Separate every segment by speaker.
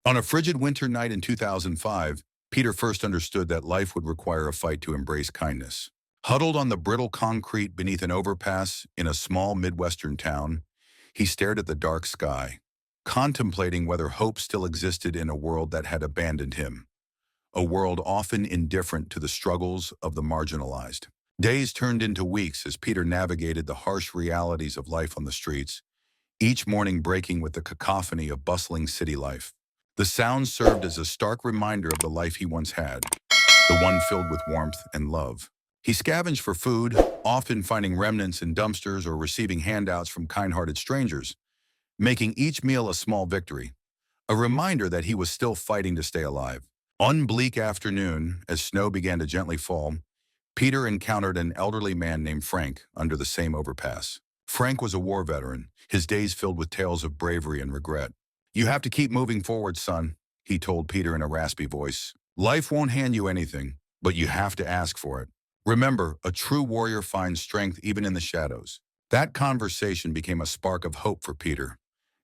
Speaker 1: On a frigid winter night in 2005, Peter first understood that life would require a fight to embrace kindness. Huddled on the brittle concrete beneath an overpass in a small Midwestern town, he stared at the dark sky, contemplating whether hope still existed in a world that had abandoned him, a world often indifferent to the struggles of the marginalized. Days turned into weeks as Peter navigated the harsh realities of life on the streets, each morning breaking with the cacophony of bustling city life. The sounds served as a stark reminder of the life he once had, the one filled with warmth and love. He scavenged for food, often finding remnants in dumpsters or receiving handouts from kind-hearted strangers, making each meal a small victory, a reminder that he was still fighting to stay alive. One bleak afternoon, as snow began to gently fall, Peter encountered an elderly man named Frank under the same overpass. Frank was a war veteran, his days filled with tales of bravery and regret. "You have to keep moving forward, son," he told Peter in a raspy voice. "Life won't hand you anything, but you have to ask for it. Remember, a true warrior finds strength even in the shadows." That conversation became a spark of hope for Peter,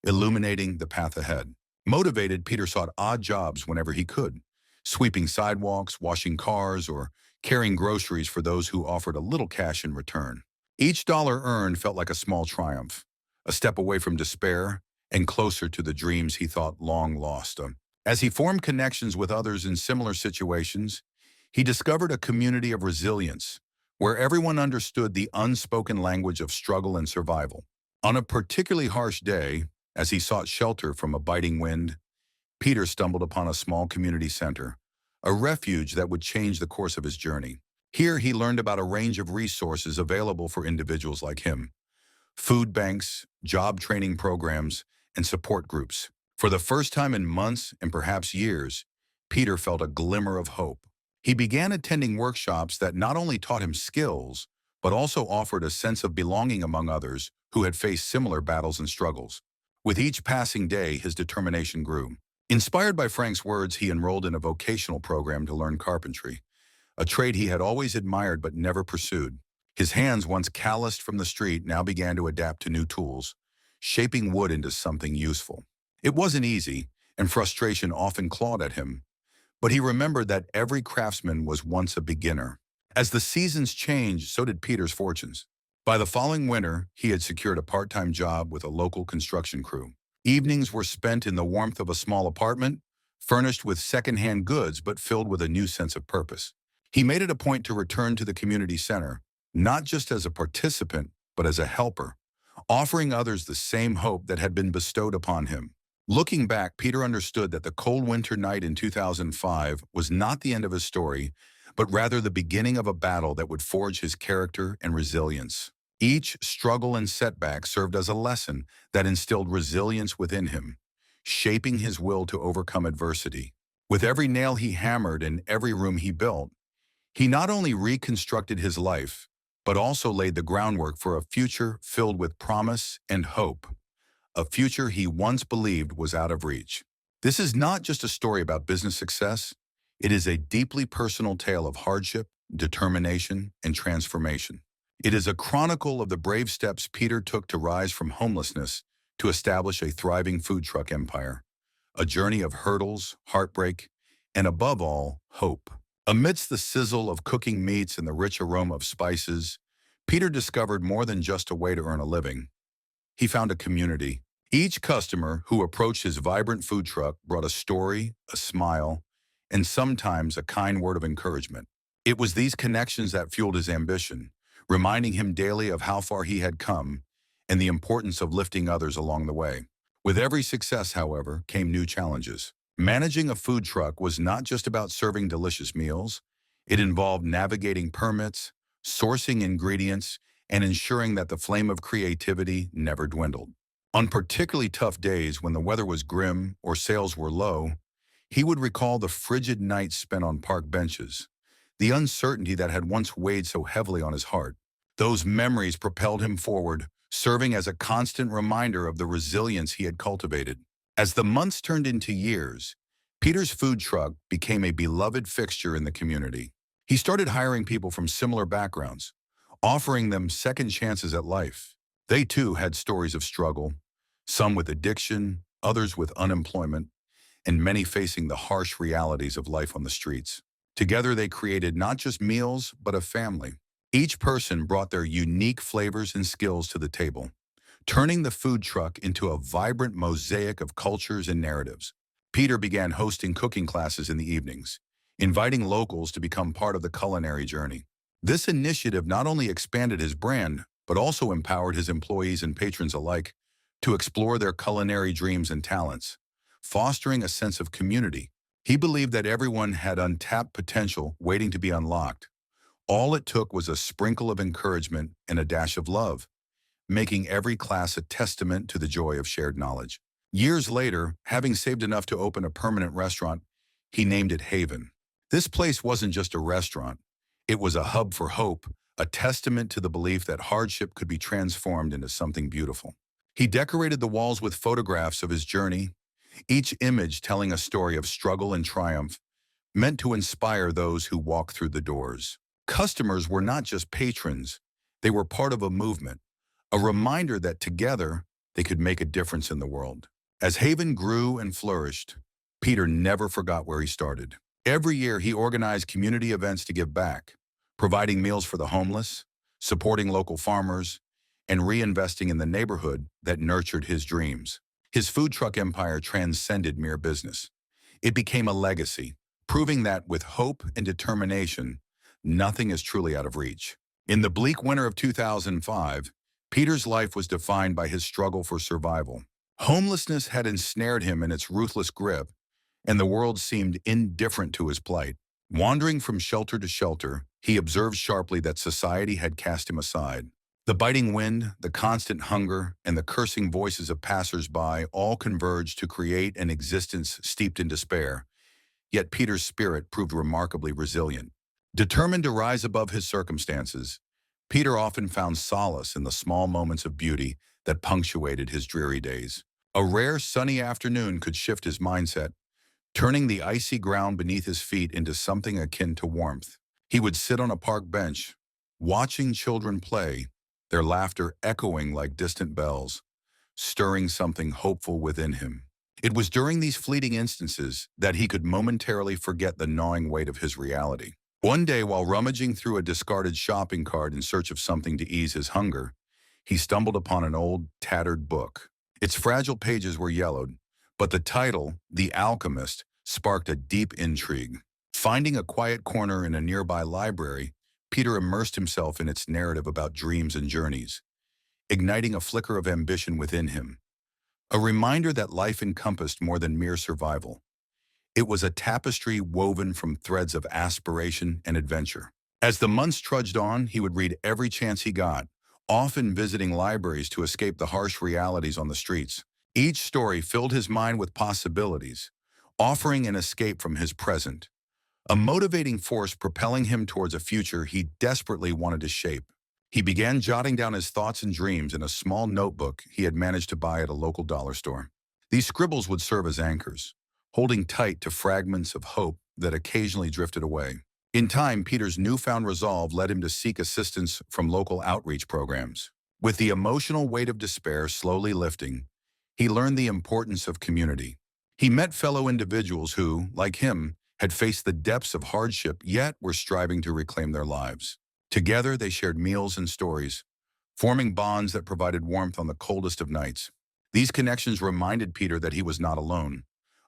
Speaker 1: illuminating the path ahead. Motivated, Peter sought odd jobs whenever he could, sweeping sidewalks, washing cars, or carrying groceries for those who offered a little cash in return. Each dollar earned felt like a small triumph, a step away from despair and closer to the dreams he thought long lost. As he formed connections with others in similar situations, he discovered a community of resilience where everyone understood the unspoken language of struggle and survival. On a particularly harsh day, as he sought shelter from a biting wind, Peter stumbled upon a small community center, a refuge that would change the course of his journey. Here he learned about a range of resources available for individuals like him: food banks, job training programs, and support groups. For the first time in months and perhaps years, Peter felt a glimmer of hope. He began attending workshops that not only taught him skills, but also offered a sense of belonging among others who had faced similar battles and struggles. With each passing day, his determination grew. Inspired by Frank's words, he enrolled in a vocational program to learn carpentry, a trade he had always admired but never pursued. His hands, once calloused from the street, now began to adapt to new tools, shaping wood into something useful. It wasn't easy, and frustration often clawed at him, but he remembered that every craftsman was once a beginner. As the seasons changed, so did Peter's fortunes. By the following winter, he had secured a part-time job with a local construction crew. Evenings were spent in the warmth of a small apartment, furnished with second-hand goods but filled with a new sense of purpose. He made it a point to return to the community center, not just as a participant, but as a helper, offering others the same hope that had been bestowed upon him. Looking back, Peter understood that the cold winter night in 2005 was not the end of his story, but rather the beginning of a battle that would forge his character and resilience. Each struggle and setback served as a lesson that instilled resilience within him, shaping his will to overcome adversity. With every nail he hammered and every room he built, he not only reconstructed his life, but also laid the groundwork for a future filled with promise and hope, a future he once believed was out of reach. This is not just a story about business success. It is a deeply personal tale of hardship, determination, and transformation. It is a chronicle of the brave steps Peter took to rise from homelessness to establish a thriving food truck empire, a journey of hurdles, heartbreak, and above all, hope. Amidst the sizzle of cooking meats and the rich aroma of spices, Peter discovered more than just a way to earn a living. He found a community. Each customer who approached his vibrant food truck brought a story, a smile, and sometimes a kind word of encouragement. It was these connections that fueled his ambition, reminding him daily of how far he had come and the importance of lifting others along the way. With every success, however, came new challenges. Managing a food truck was not just about serving delicious meals. It involved navigating permits, sourcing ingredients, and ensuring that the flame of creativity never dwindled. On particularly tough days when the weather was grim or sales were low, he would recall the frigid nights spent on park benches, the uncertainty that had once weighed so heavily on his heart. Those memories propelled him forward, serving as a constant reminder of the resilience he had cultivated. As the months turned into years, Peter's food truck became a beloved fixture in the community. He started hiring people from similar backgrounds, offering them second chances at life. They too had stories of struggle, some with addiction, others with unemployment, and many facing the harsh realities of life on the streets. Together, they created not just meals, but a family. Each person brought their unique flavors and skills to the table, turning the food truck into a vibrant mosaic of cultures and narratives. Peter began hosting cooking classes in the evenings, inviting locals to become part of the culinary journey. This initiative not only expanded his brand, but also empowered his employees and patrons alike to explore their culinary dreams and talents, fostering a sense of community. He believed that everyone had untapped potential waiting to be unlocked. All it took was a sprinkle of encouragement and a dash of love, making every class a testament to the joy of shared knowledge. Years later, having saved enough to open a permanent restaurant, he named it Haven. This place wasn't just a restaurant. It was a hub for hope, a testament to the belief that hardship could be transformed into something beautiful. He decorated the walls with photographs of his journey, each image telling a story of struggle and triumph, meant to inspire those who walk through the doors. Customers were not just patrons, they were part of a movement, a reminder that together they could make a difference in the world. As Haven grew and flourished, Peter never forgot where he started. Every year he organized community events to give back, providing meals for the homeless, supporting local farmers, and reinvesting in the neighborhood that nurtured his dreams. His food truck empire transcended mere business. It became a legacy, proving that with hope and determination, nothing is truly out of reach. In the bleak winter of 2005, Peter's life was defined by his struggle for survival. Homelessness had ensnared him in its ruthless grip, and the world seemed indifferent to his plight. Wandering from shelter to shelter, he observed sharply that society had cast him aside. The biting wind, the constant hunger, and the cursing voices of passers-by all converged to create an existence steeped in despair. Yet Peter's spirit proved remarkably resilient. Determined to rise above his circumstances, Peter often found solace in the small moments of beauty that punctuated his dreary days. A rare sunny afternoon could shift his mindset, turning the icy ground beneath his feet into something akin to warmth. He would sit on a park bench, watching children play, their laughter echoing like distant bells, stirring something hopeful within him. It was during these fleeting instances that he could momentarily forget the gnawing weight of his reality. One day, while rummaging through a discarded shopping cart in search of something to ease his hunger, he stumbled upon an old, tattered book. Its fragile pages were yellowed, but the title, The Alchemist, sparked a deep intrigue. Finding a quiet corner in a nearby library, Peter immersed himself in its narrative about dreams and journeys, igniting a flicker of ambition within him, a reminder that life encompassed more than mere survival. It was a tapestry woven from threads of aspiration and adventure. As the months trudged on, he would read every chance he got, often visiting libraries to escape the harsh realities on the streets. Each story filled his mind with possibilities, offering an escape from his present, a motivating force propelling him towards a future he desperately wanted to shape. He began jotting down his thoughts and dreams in a small notebook he had managed to buy at a local dollar store. These scribbles would serve as anchors, holding tight to fragments of hope that occasionally drifted away. In time, Peter's newfound resolve led him to seek assistance from local outreach programs. With the emotional weight of despair slowly lifting, he learned the importance of community. He met fellow individuals who, like him, had faced the depths of hardship yet were striving to reclaim their lives. Together, they shared meals and stories, forming bonds that provided warmth on the coldest of nights. These connections reminded Peter that he was not alone.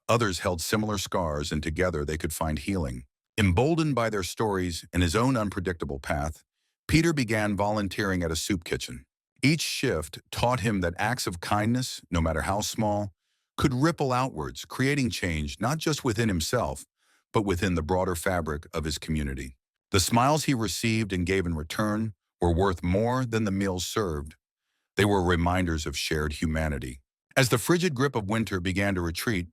Speaker 1: Others held similar scars, and together they could find healing. Emboldened by their stories and his own unpredictable path, Peter began volunteering at a soup kitchen. Each shift taught him that acts of kindness, no matter how small, could ripple outwards, creating change not just within himself, but within the broader fabric of his community. The smiles he received and gave in return were worth more than the meals served. They were reminders of shared humanity. As the frigid grip of winter began to retreat,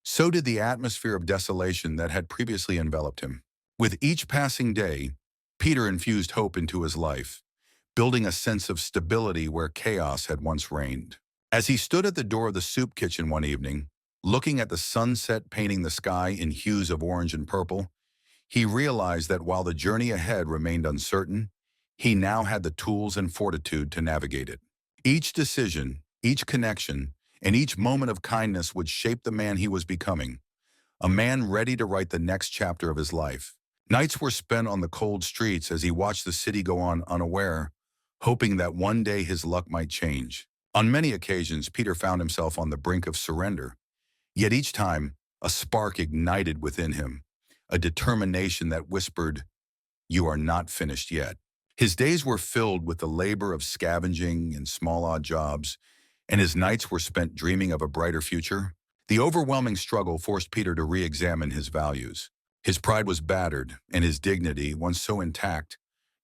Speaker 1: so did the atmosphere of desolation that had previously enveloped him. With each passing day, Peter infused hope into his life, building a sense of stability where chaos had once reigned. As he stood at the door of the soup kitchen one evening, looking at the sunset painting the sky in hues of orange and purple, he realized that while the journey ahead remained uncertain, he now had the tools and fortitude to navigate it. Each decision, each connection, and each moment of kindness would shape the man he was becoming, a man ready to write the next chapter of his life. Nights were spent on the cold streets as he watched the city go on unaware, hoping that one day his luck might change. On many occasions, Peter found himself on the brink of surrender, yet each time, a spark ignited within him, a determination that whispered, "You are not finished yet." His days were filled with the labor of scavenging and small odd jobs, and his nights were spent dreaming of a brighter future. The overwhelming struggle forced Peter to re-examine his values. His pride was battered, and his dignity, once so intact,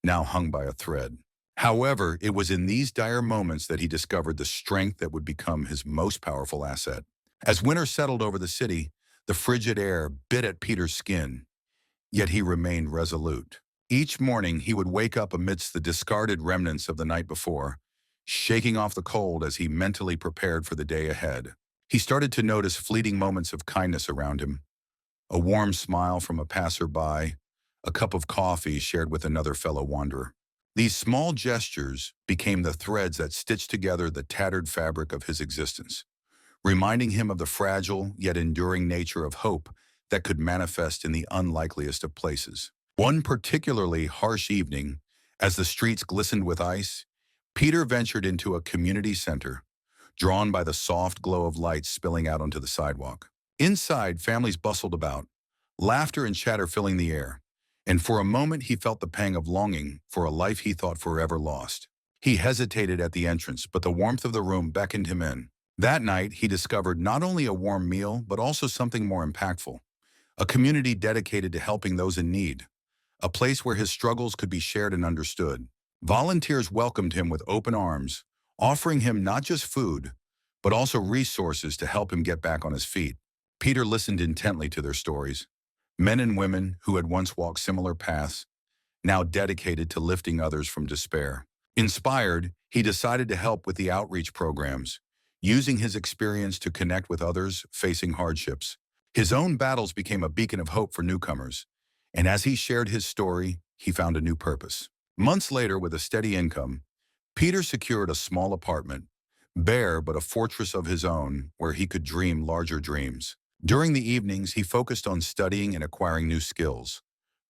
Speaker 1: now hung by a thread. However, it was in these dire moments that he discovered the strength that would become his most powerful asset. As winter settled over the city, the frigid air bit at Peter's skin, yet he remained resolute. Each morning he would wake up amidst the discarded remnants of the night before, shaking off the cold as he mentally prepared for the day ahead. He started to notice fleeting moments of kindness around him, a warm smile from a passerby, a cup of coffee shared with another fellow wanderer. These small gestures became the threads that stitched together the tattered fabric of his existence, reminding him of the fragile yet enduring nature of hope that could manifest in the unlikeliest of places. One particularly harsh evening, as the streets glistened with ice, Peter ventured into a community center, drawn by the soft glow of lights spilling out onto the sidewalk. Inside, families bustled about, laughter and chatter filling the air, and for a moment he felt the pang of longing for a life he thought forever lost. He hesitated at the entrance, but the warmth of the room beckoned him in. That night, he discovered not only a warm meal, but also something more impactful, a community dedicated to helping those in need, a place where his struggles could be shared and understood. Volunteers welcomed him with open arms, offering him not just food, but also resources to help him get back on his feet. Peter listened intently to their stories, men and women who had once walked similar paths, now dedicated to lifting others from despair. Inspired, he decided to help with the outreach programs, using his experience to connect with others facing hardships. His own battles became a beacon of hope for newcomers, and as he shared his story, he found a new purpose. Months later, with a steady income, Peter secured a small apartment, bare but a fortress of his own where he could dream larger dreams. During the evenings, he focused on studying and acquiring new skills,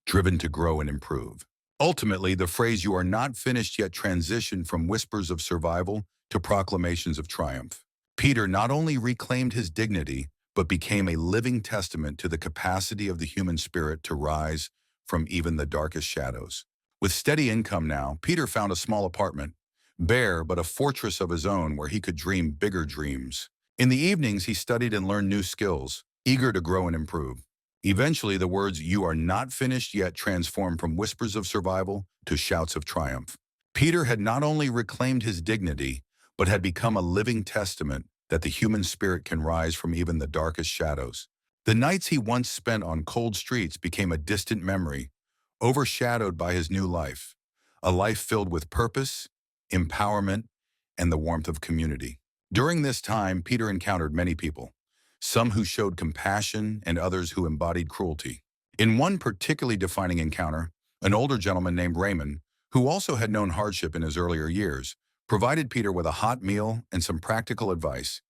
Speaker 1: driven to grow and improve. Ultimately, the phrase "you are not finished yet" transitioned from whispers of survival to proclamations of triumph. Peter not only reclaimed his dignity, but became a living testament to the capacity of the human spirit to rise from even the darkest shadows. With steady income now, Peter found a small apartment, bare but a fortress of his own where he could dream bigger dreams. In the evenings, he studied and learned new skills, eager to grow and improve. Eventually, the words "you are not finished yet" transformed from whispers of survival to shouts of triumph. Peter had not only reclaimed his dignity, but had become a living testament that the human spirit can rise from even the darkest shadows. The nights he once spent on cold streets became a distant memory, overshadowed by his new life, a life filled with purpose, empowerment, and the warmth of community. During this time, Peter encountered many people, some who showed compassion and others who embodied cruelty. In one particularly defining encounter, an older gentleman named Raymond, who also had known hardship in his earlier years, provided Peter with a hot meal and some practical advice.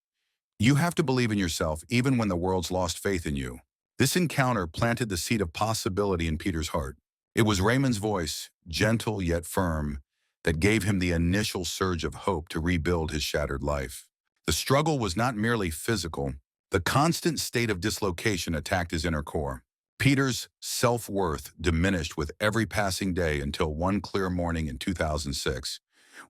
Speaker 1: "You have to believe in yourself even when the world's lost faith in you." This encounter planted the seed of possibility in Peter's heart. It was Raymond's voice, gentle yet firm, that gave him the initial surge of hope to rebuild his shattered life. The struggle was not merely physical. The constant state of dislocation attacked his inner core. Peter's self-worth diminished with every passing day until one clear morning in 2006,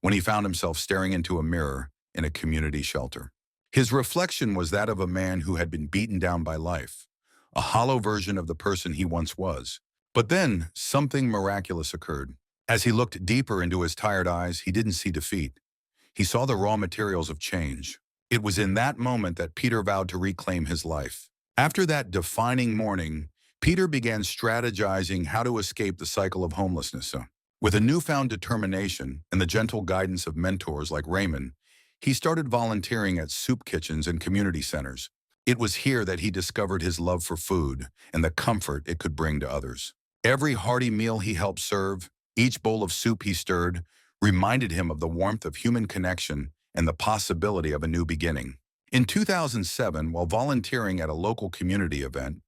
Speaker 1: when he found himself staring into a mirror in a community shelter. His reflection was that of a man who had been beaten down by life, a hollow version of the person he once was. But then, something miraculous occurred. As he looked deeper into his tired eyes, he didn't see defeat. He saw the raw materials of change. It was in that moment that Peter vowed to reclaim his life. After that defining morning, Peter began strategizing how to escape the cycle of homelessness. With a newfound determination and the gentle guidance of mentors like Raymond, he started volunteering at soup kitchens and community centers. It was here that he discovered his love for food and the comfort it could bring to others. Every hearty meal he helped serve, each bowl of soup he stirred, reminded him of the warmth of human connection and the possibility of a new beginning. In 2007, while volunteering at a local community event,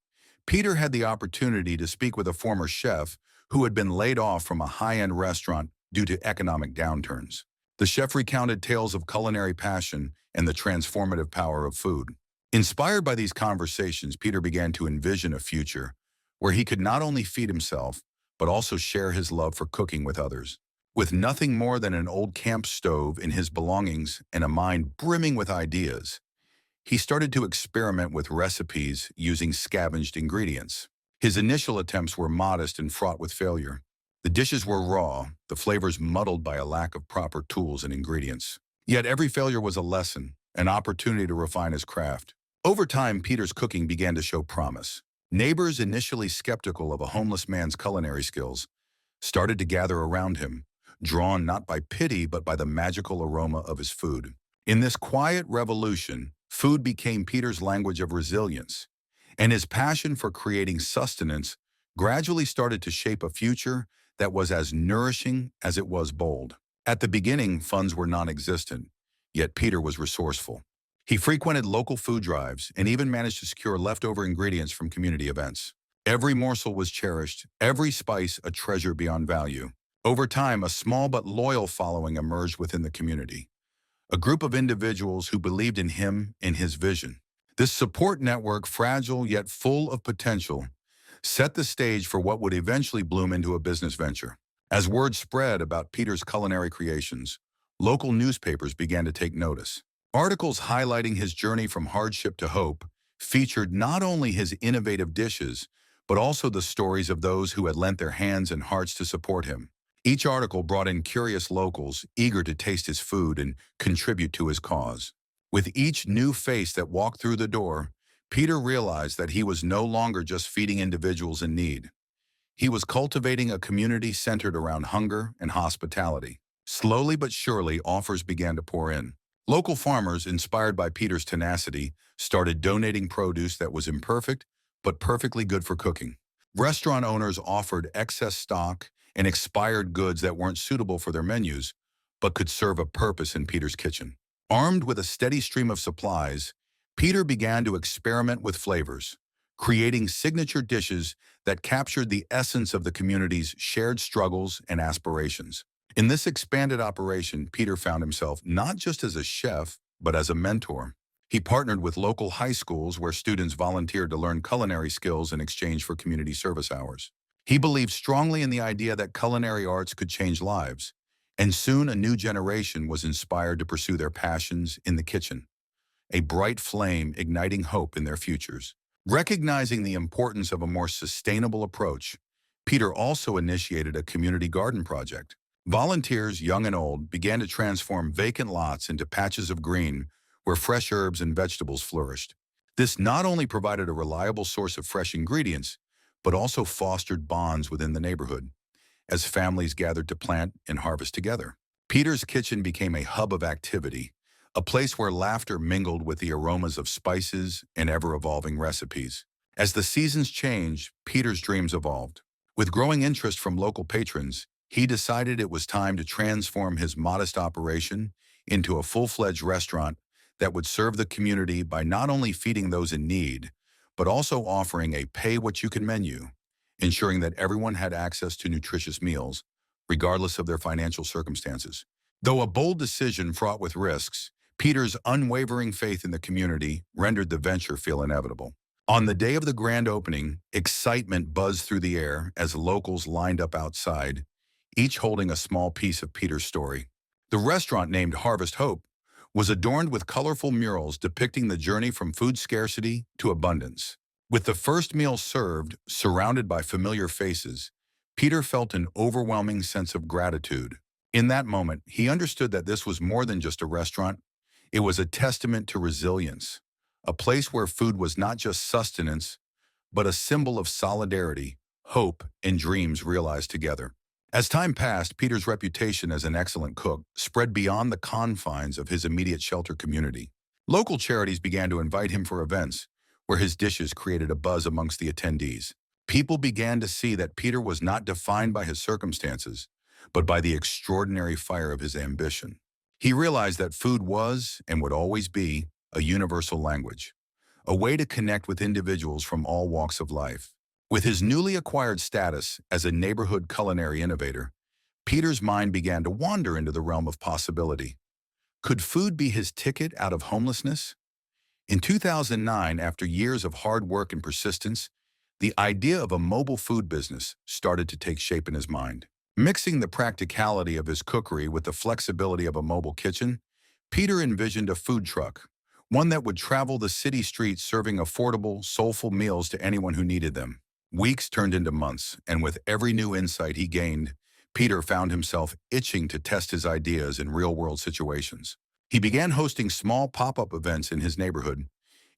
Speaker 1: Peter had the opportunity to speak with a former chef who had been laid off from a high-end restaurant due to economic downturns. The chef recounted tales of culinary passion and the transformative power of food. Inspired by these conversations, Peter began to envision a future where he could not only feed himself, but also share his love for cooking with others. With nothing more than an old camp stove in his belongings and a mind brimming with ideas, he started to experiment with recipes using scavenged ingredients. His initial attempts were modest and fraught with failure. The dishes were raw, the flavors muddled by a lack of proper tools and ingredients. Yet every failure was a lesson, an opportunity to refine his craft. Over time, Peter's cooking began to show promise. Neighbors, initially skeptical of a homeless man's culinary skills, started to gather around him, drawn not by pity but by the magical aroma of his food. In this quiet revolution, food became Peter's language of resilience, and his passion for creating sustenance gradually started to shape a future that was as nourishing as it was bold. At the beginning, funds were non-existent, yet Peter was resourceful. He frequented local food drives and even managed to secure leftover ingredients from community events. Every morsel was cherished, every spice a treasure beyond value. Over time, a small but loyal following emerged within the community, a group of individuals who believed in him and his vision. This support network, fragile yet full of potential, set the stage for what would eventually bloom into a business venture. As word spread about Peter's culinary creations, local newspapers began to take notice. Articles highlighting his journey from hardship to hope featured not only his innovative dishes, but also the stories of those who had lent their hands and hearts to support him. Each article brought in curious locals eager to taste his food and contribute to his cause. With each new face that walked through the door, Peter realized that he was no longer just feeding individuals in need. He was cultivating a community centered around hunger and hospitality. Slowly but surely, offers began to pour in. Local farmers, inspired by Peter's tenacity, started donating produce that was imperfect, but perfectly good for cooking. Restaurant owners offered excess stock and expired goods that weren't suitable for their menus, but could serve a purpose in Peter's kitchen. Armed with a steady stream of supplies, Peter began to experiment with flavors, creating signature dishes that captured the essence of the community's shared struggles and aspirations. In this expanded operation, Peter found himself not just as a chef, but as a mentor. He partnered with local high schools where students volunteered to learn culinary skills in exchange for community service hours. He believed strongly in the idea that culinary arts could change lives, and soon a new generation was inspired to pursue their passions in the kitchen, a bright flame igniting hope in their futures. Recognizing the importance of a more sustainable approach, Peter also initiated a community garden project. Volunteers, young and old, began to transform vacant lots into patches of green where fresh herbs and vegetables flourished. This not only provided a reliable source of fresh ingredients, but also fostered bonds within the neighborhood, as families gathered to plant and harvest together. Peter's kitchen became a hub of activity, a place where laughter mingled with the aromas of spices and ever-evolving recipes. As the seasons changed, Peter's dreams evolved. With growing interest from local patrons, he decided it was time to transform his modest operation into a full-fledged restaurant that would serve the community by not only feeding those in need, but also offering a pay-what-you-can menu, ensuring that everyone had access to nutritious meals, regardless of their financial circumstances. Though a bold decision fraught with risks, Peter's unwavering faith in the community rendered the venture feel inevitable. On the day of the grand opening, excitement buzzed through the air as locals lined up outside, each holding a small piece of Peter's story. The restaurant, named Harvest Hope, was adorned with colorful murals depicting the journey from food scarcity to abundance. With the first meal served, surrounded by familiar faces, Peter felt an overwhelming sense of gratitude. In that moment, he understood that this was more than just a restaurant. It was a testament to resilience, a place where food was not just sustenance, but a symbol of solidarity, hope, and dreams realized together. As time passed, Peter's reputation as an excellent cook spread beyond the confines of his immediate shelter community. Local charities began to invite him for events, where his dishes created a buzz amongst the attendees. People began to see that Peter was not defined by his circumstances, but by the extraordinary fire of his ambition. He realized that food was, and would always be, a universal language, a way to connect with individuals from all walks of life. With his newly acquired status as a neighborhood culinary innovator, Peter's mind began to wander into the realm of possibility. Could food be his ticket out of homelessness? In 2009, after years of hard work and persistence, the idea of a mobile food business started to take shape in his mind. Mixing the practicality of his cookery with the flexibility of a mobile kitchen, Peter envisioned a food truck, one that would travel the city streets serving affordable, soulful meals to anyone who needed them. Weeks turned into months, and with every new insight he gained, Peter found himself itching to test his ideas in real-world situations. He began hosting small pop-up events in his neighborhood,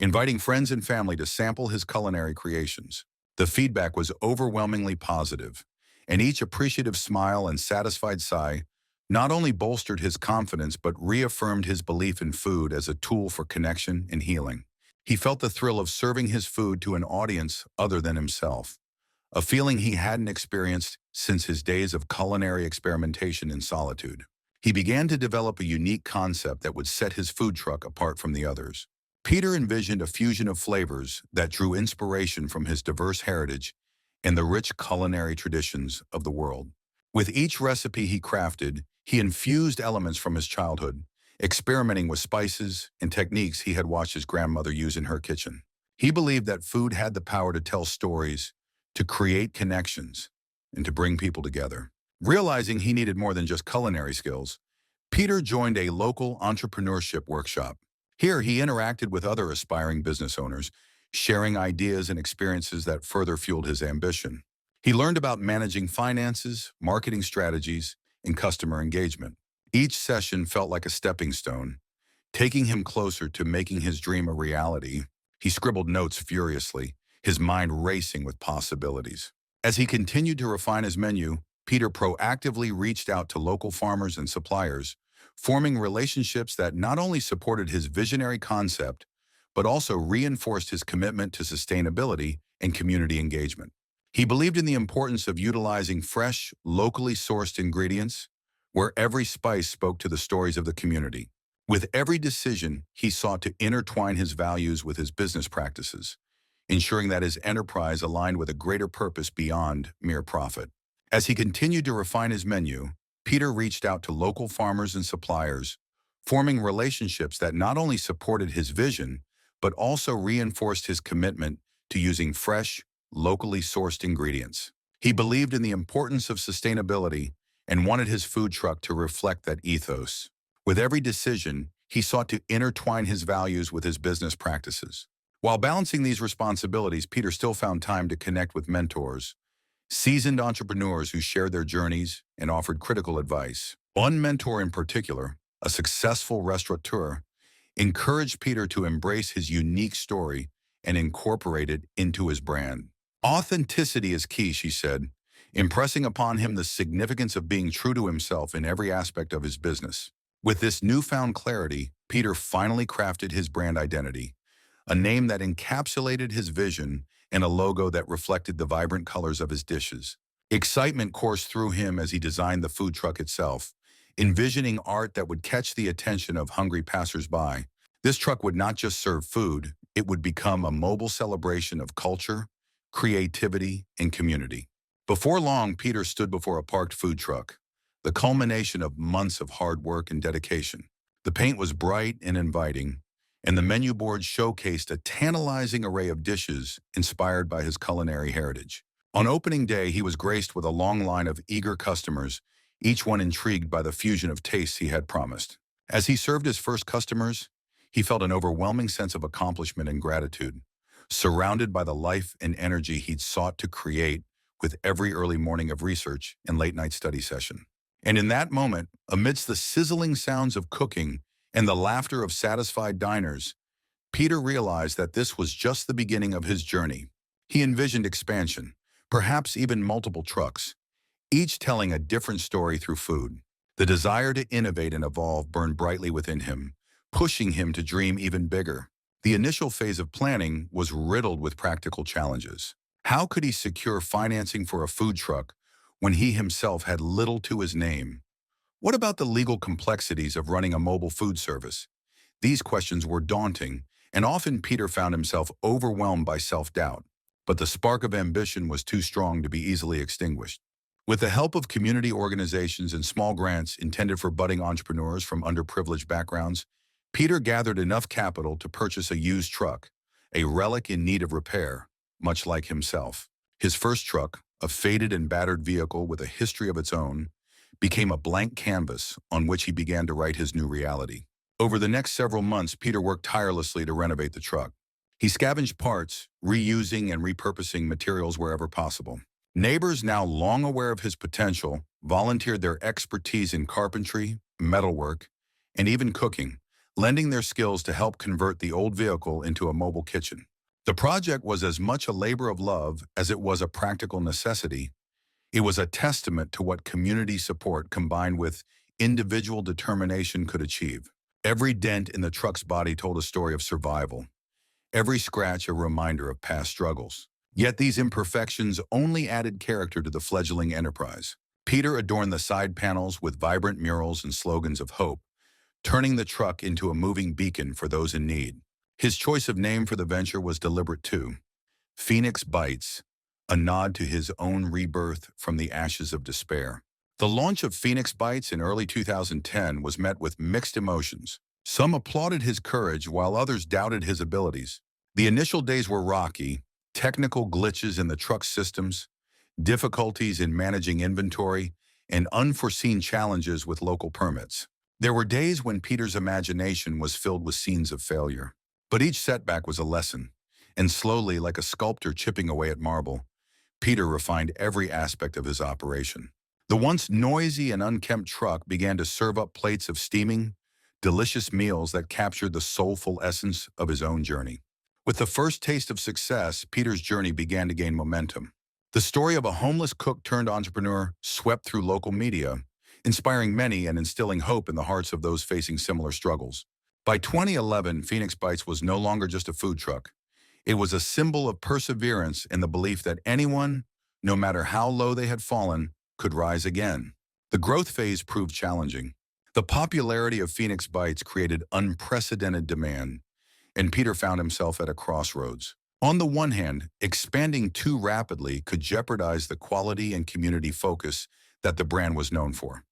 Speaker 1: inviting friends and family to sample his culinary creations. The feedback was overwhelmingly positive, and each appreciative smile and satisfied sigh not only bolstered his confidence but reaffirmed his belief in food as a tool for connection and healing. He felt the thrill of serving his food to an audience other than himself, a feeling he hadn't experienced since his days of culinary experimentation in solitude. He began to develop a unique concept that would set his food truck apart from the others. Peter envisioned a fusion of flavors that drew inspiration from his diverse heritage and the rich culinary traditions of the world. With each recipe he crafted, he infused elements from his childhood, experimenting with spices and techniques he had watched his grandmother use in her kitchen. He believed that food had the power to tell stories, to create connections, and to bring people together. Realizing he needed more than just culinary skills, Peter joined a local entrepreneurship workshop. Here, he interacted with other aspiring business owners, sharing ideas and experiences that further fueled his ambition. He learned about managing finances, marketing strategies, and customer engagement. Each session felt like a stepping stone, taking him closer to making his dream a reality. He scribbled notes furiously, his mind racing with possibilities. As he continued to refine his menu, Peter proactively reached out to local farmers and suppliers, forming relationships that not only supported his visionary concept, but also reinforced his commitment to sustainability and community engagement. He believed in the importance of utilizing fresh, locally sourced ingredients, where every spice spoke to the stories of the community. With every decision, he sought to intertwine his values with his business practices, ensuring that his enterprise aligned with a greater purpose beyond mere profit. As he continued to refine his menu, Peter reached out to local farmers and suppliers, forming relationships that not only supported his vision, but also reinforced his commitment to using fresh, locally sourced ingredients. He believed in the importance of sustainability and wanted his food truck to reflect that ethos. With every decision, he sought to intertwine his values with his business practices. While balancing these responsibilities, Peter still found time to connect with mentors, seasoned entrepreneurs who shared their journeys and offered critical advice. One mentor in particular, a successful restaurateur, encouraged Peter to embrace his unique story and incorporate it into his brand. Authenticity is key, she said, impressing upon him the significance of being true to himself in every aspect of his business. With this newfound clarity, Peter finally crafted his brand identity, a name that encapsulated his vision and a logo that reflected the vibrant colors of his dishes. Excitement coursed through him as he designed the food truck itself, envisioning art that would catch the attention of hungry passersby. This truck would not just serve food, it would become a mobile celebration of culture, creativity, and community. Before long, Peter stood before a parked food truck, the culmination of months of hard work and dedication. The paint was bright and inviting, and the menu board showcased a tantalizing array of dishes inspired by his culinary heritage. On opening day, he was graced with a long line of eager customers, each one intrigued by the fusion of tastes he had promised. As he served his first customers, he felt an overwhelming sense of accomplishment and gratitude, surrounded by the life and energy he'd sought to create with every early morning of research and late-night study session. And in that moment, amidst the sizzling sounds of cooking and the laughter of satisfied diners, Peter realized that this was just the beginning of his journey. He envisioned expansion, perhaps even multiple trucks, each telling a different story through food. The desire to innovate and evolve burned brightly within him, pushing him to dream even bigger. The initial phase of planning was riddled with practical challenges. How could he secure financing for a food truck when he himself had little to his name? What about the legal complexities of running a mobile food service? These questions were daunting, and often Peter found himself overwhelmed by self-doubt. But the spark of ambition was too strong to be easily extinguished. With the help of community organizations and small grants intended for budding entrepreneurs from underprivileged backgrounds, Peter gathered enough capital to purchase a used truck, a relic in need of repair, much like himself. His first truck, a faded and battered vehicle with a history of its own, became a blank canvas on which he began to write his new reality. Over the next several months, Peter worked tirelessly to renovate the truck. He scavenged parts, reusing and repurposing materials wherever possible. Neighbors, now long aware of his potential, volunteered their expertise in carpentry, metalwork, and even cooking, lending their skills to help convert the old vehicle into a mobile kitchen. The project was as much a labor of love as it was a practical necessity. It was a testament to what community support combined with individual determination could achieve. Every dent in the truck's body told a story of survival, every scratch a reminder of past struggles. Yet these imperfections only added character to the fledgling enterprise. Peter adorned the side panels with vibrant murals and slogans of hope, turning the truck into a moving beacon for those in need. His choice of name for the venture was deliberate too. Phoenix Bites, a nod to his own rebirth from the ashes of despair. The launch of Phoenix Bites in early 2010 was met with mixed emotions. Some applauded his courage while others doubted his abilities. The initial days were rocky, technical glitches in the truck systems, difficulties in managing inventory, and unforeseen challenges with local permits. There were days when Peter's imagination was filled with scenes of failure. But each setback was a lesson, and slowly, like a sculptor chipping away at marble, Peter refined every aspect of his operation. The once noisy and unkempt truck began to serve up plates of steaming, delicious meals that captured the soulful essence of his own journey. With the first taste of success, Peter's journey began to gain momentum. The story of a homeless cook-turned-entrepreneur swept through local media, inspiring many and instilling hope in the hearts of those facing similar struggles. By 2011, Phoenix Bites was no longer just a food truck. It was a symbol of perseverance and the belief that anyone, no matter how low they had fallen, could rise again. The growth phase proved challenging. The popularity of Phoenix Bites created unprecedented demand, and Peter found himself at a crossroads. On the one hand, expanding too rapidly could jeopardize the quality and community focus that the brand was known for.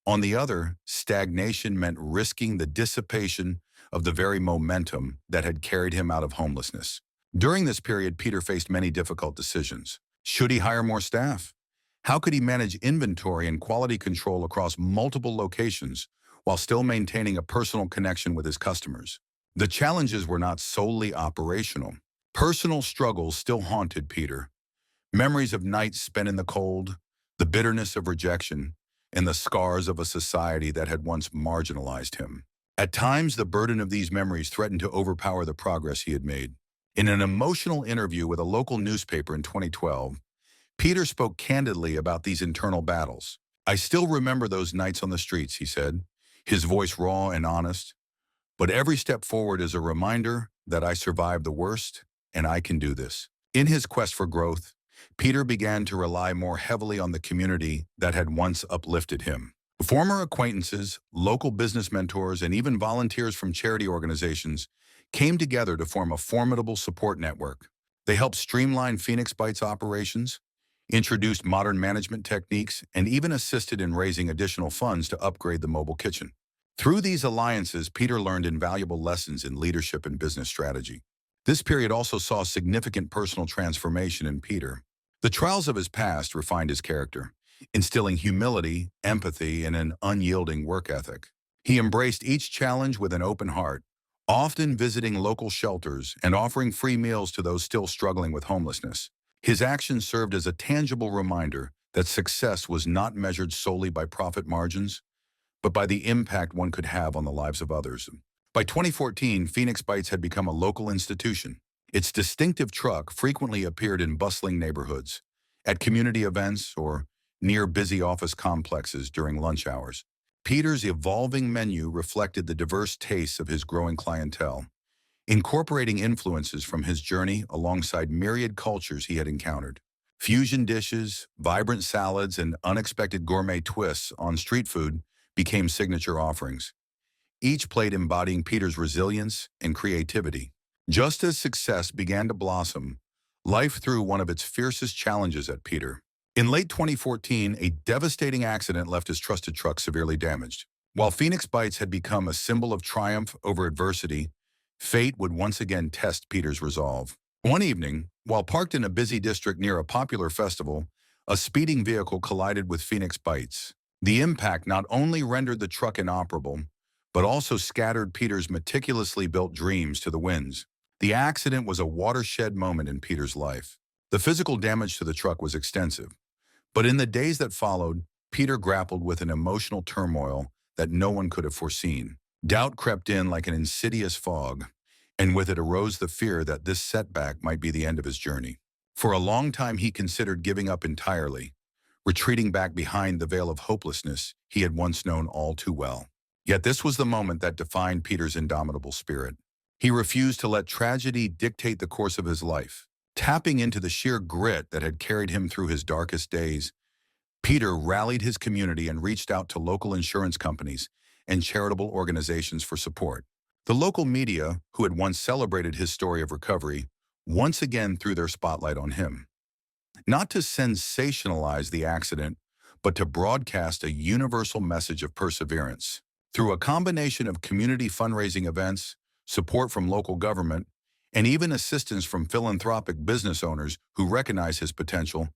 Speaker 1: On the other, stagnation meant risking the dissipation of the very momentum that had carried him out of homelessness. During this period, Peter faced many difficult decisions. Should he hire more staff? How could he manage inventory and quality control across multiple locations while still maintaining a personal connection with his customers? The challenges were not solely operational. Personal struggles still haunted Peter. Memories of nights spent in the cold, the bitterness of rejection, and the scars of a society that had once marginalized him. At times, the burden of these memories threatened to overpower the progress he had made. In an emotional interview with a local newspaper in 2012, Peter spoke candidly about these internal battles. "I still remember those nights on the streets," he said, his voice raw and honest. "But every step forward is a reminder that I survived the worst, and I can do this." In his quest for growth, Peter began to rely more heavily on the community that had once uplifted him. Former acquaintances, local business mentors, and even volunteers from charity organizations came together to form a formidable support network. They helped streamline Phoenix Bites operations, introduced modern management techniques, and even assisted in raising additional funds to upgrade the mobile kitchen. Through these alliances, Peter learned invaluable lessons in leadership and business strategy. This period also saw significant personal transformation in Peter. The trials of his past refined his character, instilling humility, empathy, and an unyielding work ethic. He embraced each challenge with an open heart, often visiting local shelters and offering free meals to those still struggling with homelessness. His actions served as a tangible reminder that success was not measured solely by profit margins, but by the impact one could have on the lives of others. By 2014, Phoenix Bites had become a local institution. Its distinctive truck frequently appeared in bustling neighborhoods, at community events, or near busy office complexes during lunch hours. Peter's evolving menu reflected the diverse tastes of his growing clientele, incorporating influences from his journey alongside myriad cultures he had encountered. Fusion dishes, vibrant salads, and unexpected gourmet twists on street food became signature offerings. each plate embodying Peter's resilience and creativity. Just as success began to blossom, life threw one of its fiercest challenges at Peter. In late 2014, a devastating accident left his trusted truck severely damaged. While Phoenix Bites had become a symbol of triumph over adversity, fate would once again test Peter's resolve. One evening, while parked in a busy district near a popular festival, a speeding vehicle collided with Phoenix Bites. The impact not only rendered the truck inoperable, but also scattered Peter's meticulously built dreams to the winds. The accident was a watershed moment in Peter's life. The physical damage to the truck was extensive, but in the days that followed, Peter grappled with an emotional turmoil that no one could have foreseen. Doubt crept in like an insidious fog, and with it arose the fear that this setback might be the end of his journey. For a long time he considered giving up entirely, retreating back behind the veil of hopelessness he had once known all too well. Yet this was the moment that defined Peter's indomitable spirit. He refused to let tragedy dictate the course of his life. Tapping into the sheer grit that had carried him through his darkest days, Peter rallied his community and reached out to local insurance companies and charitable organizations for support. The local media, who had once celebrated his story of recovery, once again threw their spotlight on him. Not to sensationalize the accident, but to broadcast a universal message of perseverance. Through a combination of community fundraising events, support from local government, and even assistance from philanthropic business owners who recognize his potential,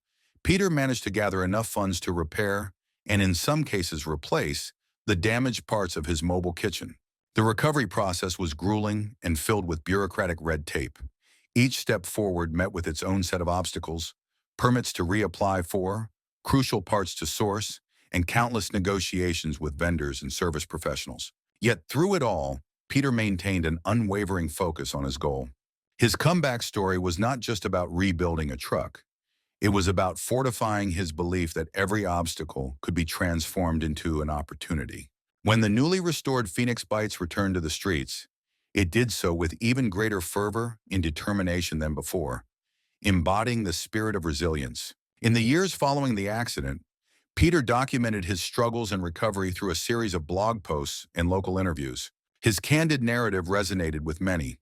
Speaker 1: Peter managed to gather enough funds to repair, and in some cases replace, the damaged parts of his mobile kitchen. The recovery process was grueling and filled with bureaucratic red tape. Each step forward met with its own set of obstacles: permits to reapply for, crucial parts to source, and countless negotiations with vendors and service professionals. Yet through it all, Peter maintained an unwavering focus on his goal. His comeback story was not just about rebuilding a truck. It was about fortifying his belief that every obstacle could be transformed into an opportunity. When the newly restored Phoenix Bites returned to the streets, it did so with even greater fervor and determination than before, embodying the spirit of resilience. In the years following the accident, Peter documented his struggles and recovery through a series of blog posts and local interviews. His candid narrative resonated with many,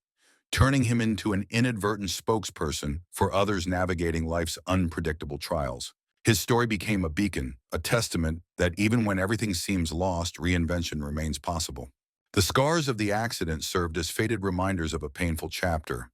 Speaker 1: turning him into an inadvertent spokesperson for others navigating life's unpredictable trials. His story became a beacon, a testament that even when everything seems lost, reinvention remains possible. The scars of the accident served as faded reminders of a painful chapter,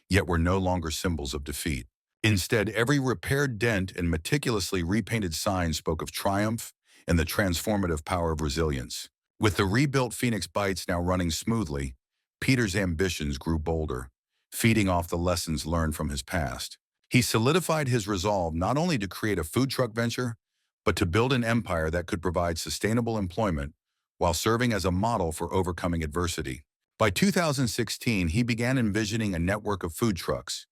Speaker 1: yet were no longer symbols of defeat. Instead, every repaired dent and meticulously repainted sign spoke of triumph and the transformative power of resilience. With the rebuilt Phoenix Bites now running smoothly, Peter's ambitions grew bolder, feeding off the lessons learned from his past. He solidified his resolve not only to create a food truck venture, but to build an empire that could provide sustainable employment while serving as a model for overcoming adversity. By 2016, he began envisioning a network of food trucks,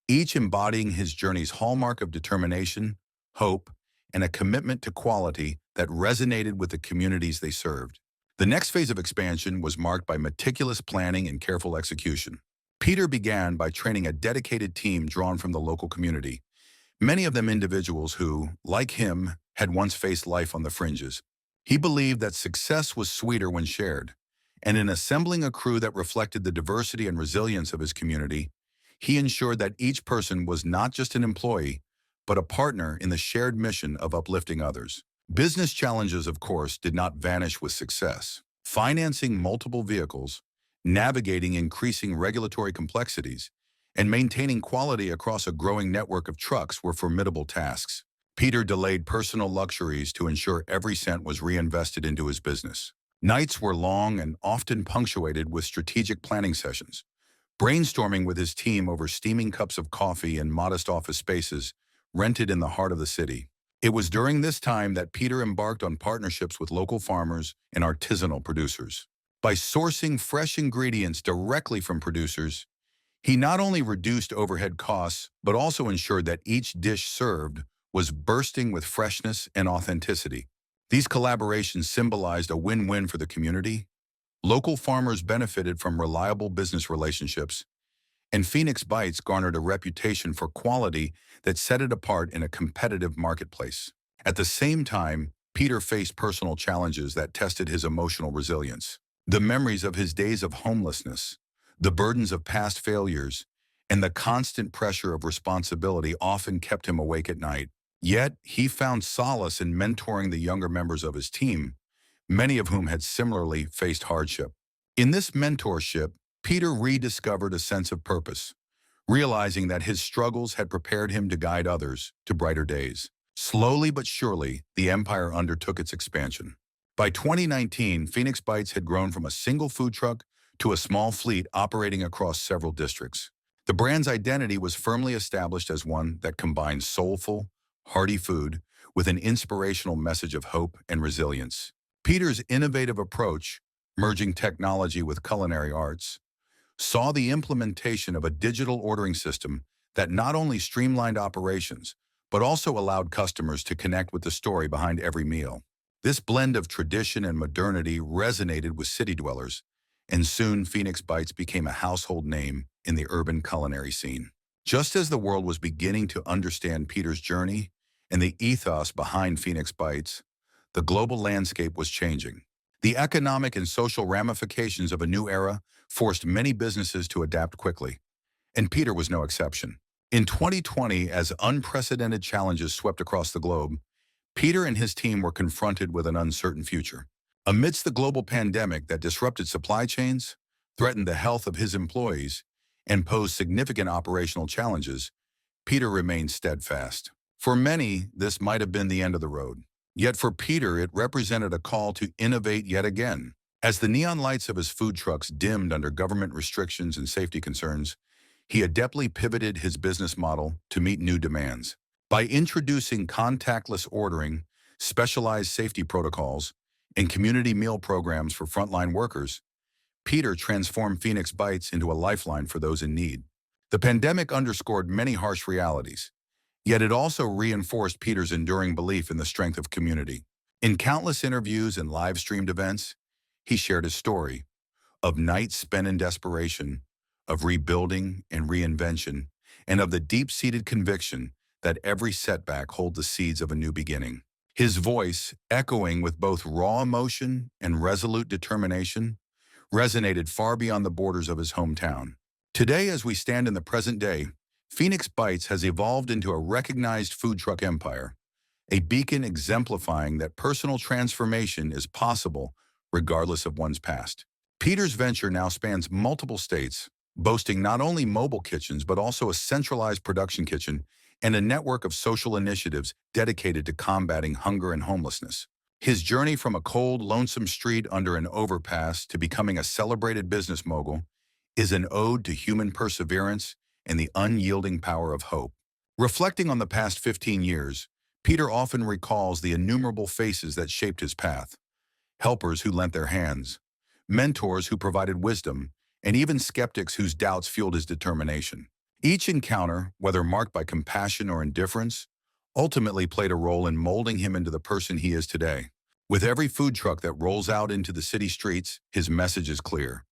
Speaker 1: each embodying his journey's hallmark of determination, hope, and a commitment to quality that resonated with the communities they served. The next phase of expansion was marked by meticulous planning and careful execution. Peter began by training a dedicated team drawn from the local community, many of them individuals who, like him, had once faced life on the fringes. He believed that success was sweeter when shared, and in assembling a crew that reflected the diversity and resilience of his community, he ensured that each person was not just an employee, but a partner in the shared mission of uplifting others. Business challenges, of course, did not vanish with success. Financing multiple vehicles, navigating increasing regulatory complexities, and maintaining quality across a growing network of trucks were formidable tasks. Peter delayed personal luxuries to ensure every cent was reinvested into his business. Nights were long and often punctuated with strategic planning sessions, brainstorming with his team over steaming cups of coffee in modest office spaces rented in the heart of the city. It was during this time that Peter embarked on partnerships with local farmers and artisanal producers. By sourcing fresh ingredients directly from producers, he not only reduced overhead costs, but also ensured that each dish served was bursting with freshness and authenticity. These collaborations symbolized a win-win for the community. Local farmers benefited from reliable business relationships, and Phoenix Bites garnered a reputation for quality that set it apart in a competitive marketplace. At the same time, Peter faced personal challenges that tested his emotional resilience. The memories of his days of homelessness, the burdens of past failures, and the constant pressure of responsibility often kept him awake at night. Yet, he found solace in mentoring the younger members of his team, many of whom had similarly faced hardship. In this mentorship, Peter rediscovered a sense of purpose, realizing that his struggles had prepared him to guide others to brighter days. Slowly but surely, the empire undertook its expansion. By 2019, Phoenix Bites had grown from a single food truck to a small fleet operating across several districts. The brand's identity was firmly established as one that combined soulful, hearty food with an inspirational message of hope and resilience. Peter's innovative approach, merging technology with culinary arts, saw the implementation of a digital ordering system that not only streamlined operations, but also allowed customers to connect with the story behind every meal. This blend of tradition and modernity resonated with city dwellers, and soon Phoenix Bites became a household name in the urban culinary scene. Just as the world was beginning to understand Peter's journey and the ethos behind Phoenix Bites, the global landscape was changing. The economic and social ramifications of a new era forced many businesses to adapt quickly, and Peter was no exception. In 2020, as unprecedented challenges swept across the globe, Peter and his team were confronted with an uncertain future. Amidst the global pandemic that disrupted supply chains, threatened the health of his employees, and posed significant operational challenges, Peter remained steadfast. For many, this might have been the end of the road. Yet for Peter, it represented a call to innovate yet again. As the neon lights of his food trucks dimmed under government restrictions and safety concerns, he adeptly pivoted his business model to meet new demands. By introducing contactless ordering, specialized safety protocols, and community meal programs for frontline workers, Peter transformed Phoenix Bites into a lifeline for those in need. The pandemic underscored many harsh realities, yet it also reinforced Peter's enduring belief in the strength of community. In countless interviews and live-streamed events, he shared his story of nights spent in desperation, of rebuilding and reinvention, and of the deep-seated conviction that every setback holds the seeds of a new beginning. His voice, echoing with both raw emotion and resolute determination, resonated far beyond the borders of his hometown. Today, as we stand in the present day, Phoenix Bites has evolved into a recognized food truck empire, a beacon exemplifying that personal transformation is possible regardless of one's past. Peter's venture now spans multiple states, boasting not only mobile kitchens but also a centralized production kitchen and a network of social initiatives dedicated to combating hunger and homelessness. His journey from a cold, lonesome street under an overpass to becoming a celebrated business mogul is an ode to human perseverance and the unyielding power of hope. Reflecting on the past 15 years, Peter often recalls the innumerable faces that shaped his path: helpers who lent their hands, mentors who provided wisdom, and even skeptics whose doubts fueled his determination. Each encounter, whether marked by compassion or indifference, ultimately played a role in molding him into the person he is today. With every food truck that rolls out into the city streets, his message is clear.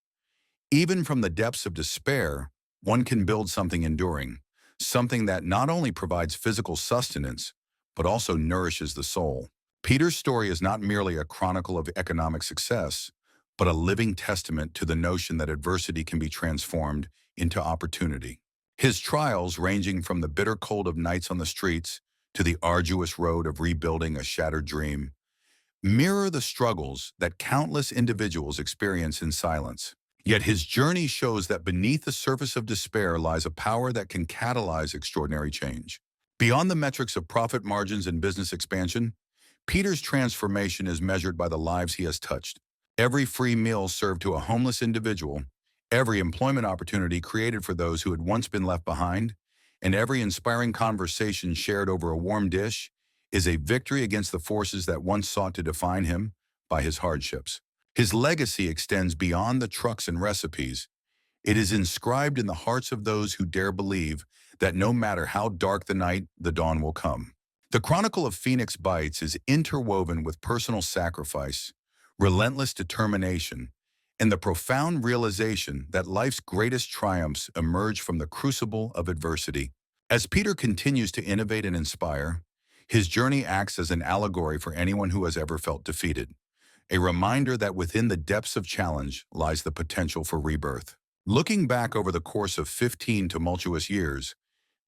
Speaker 1: Even from the depths of despair, one can build something enduring, something that not only provides physical sustenance, but also nourishes the soul. Peter's story is not merely a chronicle of economic success, but a living testament to the notion that adversity can be transformed into opportunity. His trials, ranging from the bitter cold of nights on the streets to the arduous road of rebuilding a shattered dream, mirror the struggles that countless individuals experience in silence. Yet his journey shows that beneath the surface of despair lies a power that can catalyze extraordinary change. Beyond the metrics of profit margins and business expansion, Peter's transformation is measured by the lives he has touched. Every free meal served to a homeless individual, every employment opportunity created for those who had once been left behind, and every inspiring conversation shared over a warm dish is a victory against the forces that once sought to define him by his hardships. His legacy extends beyond the trucks and recipes. It is inscribed in the hearts of those who dare believe that no matter how dark the night, the dawn will come. The chronicle of Phoenix Bites is interwoven with personal sacrifice, relentless determination, and the profound realization that life's greatest triumphs emerge from the crucible of adversity. As Peter continues to innovate and inspire, his journey acts as an allegory for anyone who has ever felt defeated. a reminder that within the depths of challenge lies the potential for rebirth. Looking back over the course of 15 tumultuous years,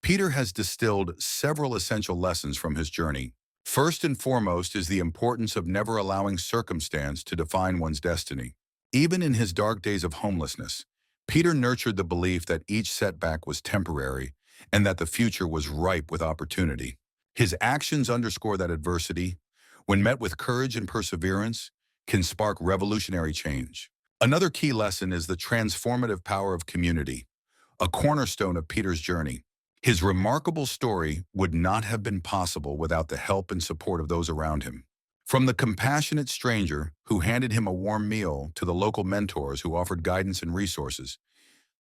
Speaker 1: Peter has distilled several essential lessons from his journey. First and foremost is the importance of never allowing circumstance to define one's destiny. Even in his dark days of homelessness, Peter nurtured the belief that each setback was temporary and that the future was ripe with opportunity. His actions underscore that adversity, when met with courage and perseverance, can spark revolutionary change. Another key lesson is the transformative power of community, a cornerstone of Peter's journey. His remarkable story would not have been possible without the help and support of those around him. From the compassionate stranger who handed him a warm meal to the local mentors who offered guidance and resources,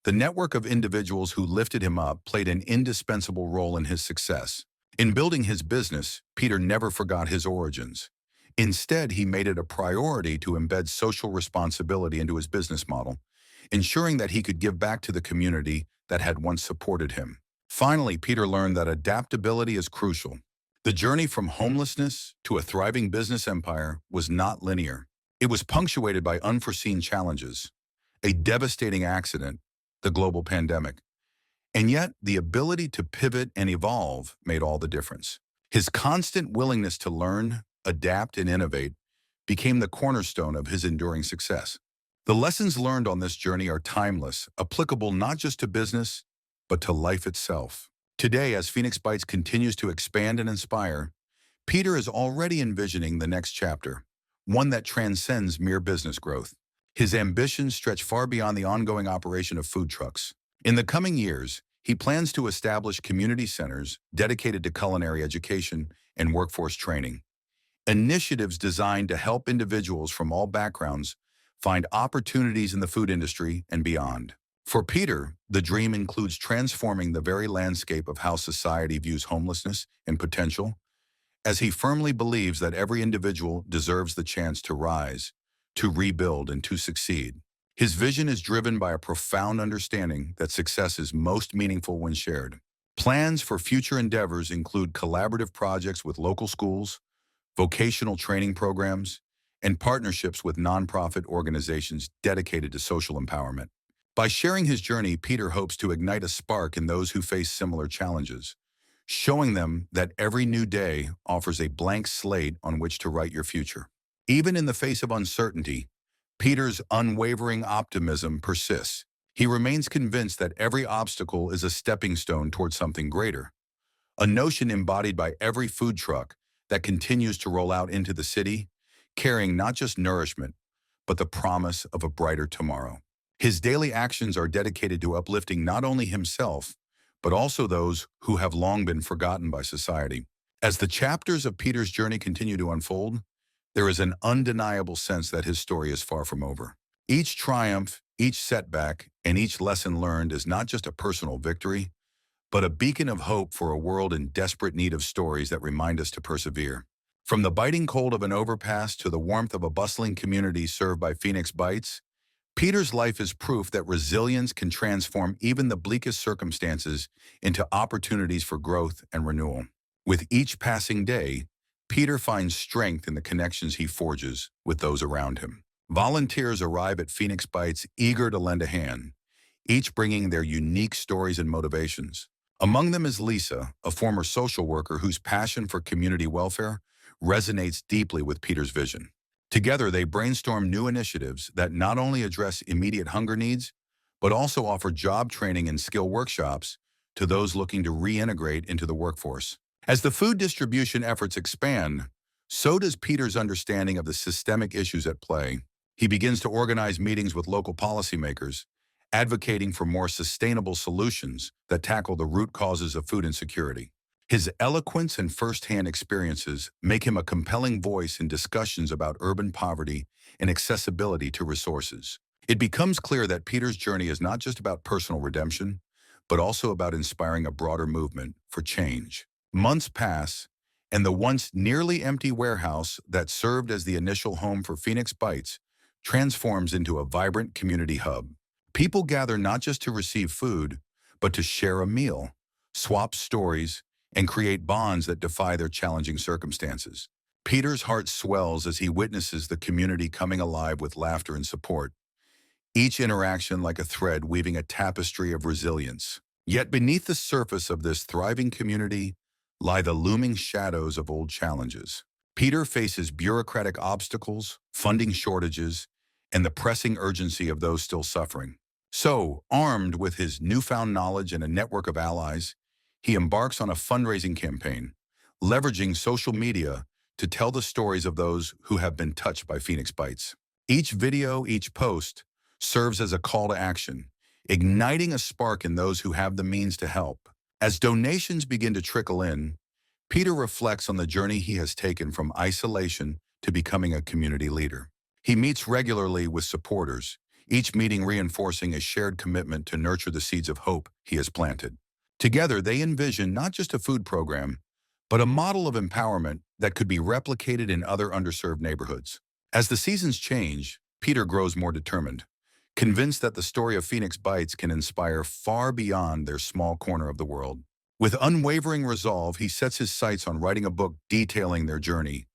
Speaker 1: the network of individuals who lifted him up played an indispensable role in his success. In building his business, Peter never forgot his origins. Instead, he made it a priority to embed social responsibility into his business model, ensuring that he could give back to the community that had once supported him. Finally, Peter learned that adaptability is crucial. The journey from homelessness to a thriving business empire was not linear. It was punctuated by unforeseen challenges, a devastating accident, the global pandemic. And yet, the ability to pivot and evolve made all the difference. His constant willingness to learn, adapt, and innovate became the cornerstone of his enduring success. The lessons learned on this journey are timeless, applicable not just to business, but to life itself. Today, as Phoenix Bites continues to expand and inspire, Peter is already envisioning the next chapter, one that transcends mere business growth. His ambitions stretch far beyond the ongoing operation of food trucks. In the coming years, he plans to establish community centers dedicated to culinary education and workforce training, initiatives designed to help individuals from all backgrounds find opportunities in the food industry and beyond. For Peter, the dream includes transforming the very landscape of how society views homelessness and potential, as he firmly believes that every individual deserves the chance to rise, to rebuild, and to succeed. His vision is driven by a profound understanding that success is most meaningful when shared. Plans for future endeavors include collaborative projects with local schools, vocational training programs, and partnerships with nonprofit organizations dedicated to social empowerment. By sharing his journey, Peter hopes to ignite a spark in those who face similar challenges, showing them that every new day offers a blank slate on which to write your future. Even in the face of uncertainty, Peter's unwavering optimism persists. He remains convinced that every obstacle is a stepping stone towards something greater, a notion embodied by every food truck that continues to roll out into the city, carrying not just nourishment, but the promise of a brighter tomorrow. His daily actions are dedicated to uplifting not only himself, but also those who have long been forgotten by society. As the chapters of Peter's journey continue to unfold, there is an undeniable sense that his story is far from over. Each triumph, each setback, and each lesson learned is not just a personal victory, but a beacon of hope for a world in desperate need of stories that remind us to persevere. From the biting cold of an overpass to the warmth of a bustling community served by Phoenix Bites, Peter's life is proof that resilience can transform even the bleakest circumstances into opportunities for growth and renewal. With each passing day, Peter finds strength in the connections he forges with those around him. Volunteers arrive at Phoenix Bites eager to lend a hand, each bringing their unique stories and motivations. Among them is Lisa, a former social worker whose passion for community welfare resonates deeply with Peter's vision. Together, they brainstorm new initiatives that not only address immediate hunger needs, but also offer job training and skill workshops to those looking to reintegrate into the workforce. As the food distribution efforts expand, so does Peter's understanding of the systemic issues at play. He begins to organize meetings with local policymakers, advocating for more sustainable solutions that tackle the root causes of food insecurity. His eloquence and firsthand experiences make him a compelling voice in discussions about urban poverty and accessibility to resources. It becomes clear that Peter's journey is not just about personal redemption, but also about inspiring a broader movement for change. Months pass, and the once nearly empty warehouse that served as the initial home for Phoenix Bites transforms into a vibrant community hub. People gather not just to receive food, but to share a meal, swap stories, and create bonds that defy their challenging circumstances. Peter's heart swells as he witnesses the community coming alive with laughter and support, each interaction like a thread weaving a tapestry of resilience. Yet beneath the surface of this thriving community lie the looming shadows of old challenges. Peter faces bureaucratic obstacles, funding shortages, and the pressing urgency of those still suffering. So, armed with his newfound knowledge and a network of allies, he embarks on a fundraising campaign, leveraging social media to tell the stories of those who have been touched by Phoenix Bites. Each video, each post, serves as a call to action, igniting a spark in those who have the means to help. As donations begin to trickle in, Peter reflects on the journey he has taken from isolation to becoming a community leader. He meets regularly with supporters, each meeting reinforcing a shared commitment to nurture the seeds of hope he has planted. Together, they envision not just a food program, but a model of empowerment that could be replicated in other underserved neighborhoods. As the seasons change, Peter grows more determined, convinced that the story of Phoenix Bites can inspire far beyond their small corner of the world. With unwavering resolve, he sets his sights on writing a book detailing their journey,